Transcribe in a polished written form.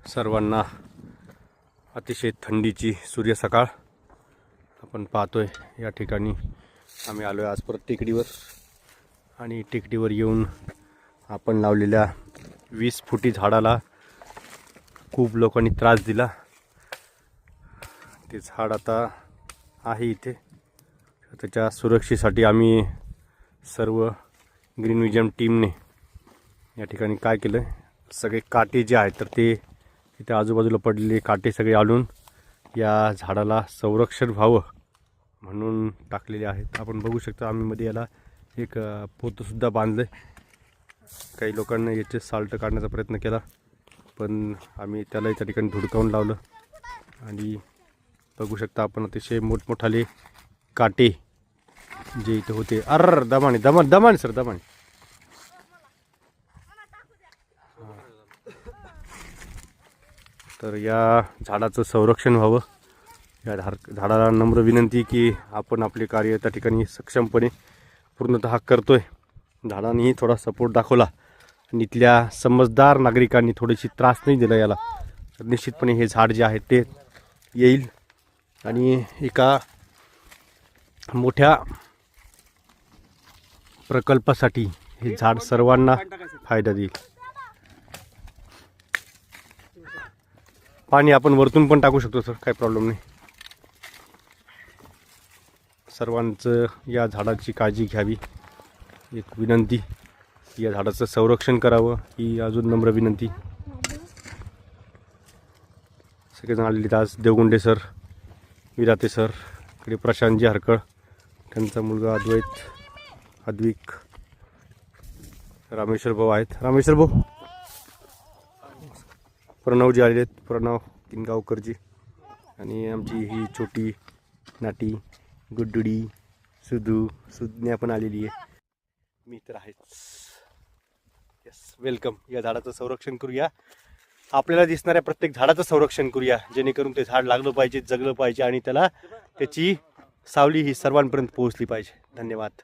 सर्वांना अतिशय थंडीची सूर्य सकाळ आपण पाहतोय। या ठिकाणी आम्ही आलो आहे आज परत टेकडीवर आणि टेकडीवर येऊन आपण लावलेल्या 20 फुटी झाडाला खूप लोकांनी त्रास दिला। ते झाड आता आहे इथे, त्याच्या सुरक्षेसाठी आम्ही सर्व ग्रीन विजन टीमने या ठिकाणी काय केलं, सगळे काटे जे आहेत तर ते इथे आजूबाजूला पडलेले काटे सगळे आणून या झाडाला संरक्षण व्हावं म्हणून टाकलेले आहेत। आपण बघू शकता आम्ही मध्ये याला एक पोतसुद्धा बांधलं। काही लोकांनी याचे साल्ट काढण्याचा प्रयत्न केला, पण आम्ही त्याला त्या ठिकाणी धुडकावून लावलं आणि बघू शकता आपण अतिशय मोठमोठाले काटे जे इथे होते। दमाने सर दमाने। तर या झाडाचं संरक्षण व्हावं, या झाडाला नम्र विनंती की आपण आपले कार्य त्या ठिकाणी सक्षमपणे पूर्णतः करतोय। झाडानेही थोडा सपोर्ट दाखवला आणि इथल्या समजदार नागरिकांनी थोडीशी त्रास नाही दिला याला, तर निश्चितपणे हे झाड जे आहे ते येईल आणि एका मोठ्या प्रकल्पासाठी हे झाड सर्वांना फायदा देईल। पाणी आपण वरतून पण टाकू शकतो सर, काही प्रॉब्लेम नाही। सर्वांचं या झाडाची काळजी घ्यावी, एक विनंती, या झाडाचं संरक्षण करावं ही अजून नम्र विनंती। सगळेजण आलेले आज देवगुंडे सर, विराते सर, इकडे प्रशांतजी हरकळ, त्यांचा मुलगा अद्विक, रामेश्वर भाऊ आहेत, रामेश्वर भाऊ, प्रणवजी आलेले आहेत, प्रणव किनगावकरजी, आणि आमची ही छोटी नाटी गुड्डुडी सुज्ञा पण आलेली आहे। मी तर आहेच। Yes, welcome. या झाडाचं संरक्षण करूया, आपल्याला दिसणाऱ्या प्रत्येक झाडाचं संरक्षण करूया, जेणेकरून ते झाड लागलं पाहिजे, जगलं पाहिजे आणि त्याला त्याची सावली ही सर्वांपर्यंत पोहोचली पाहिजे। धन्यवाद।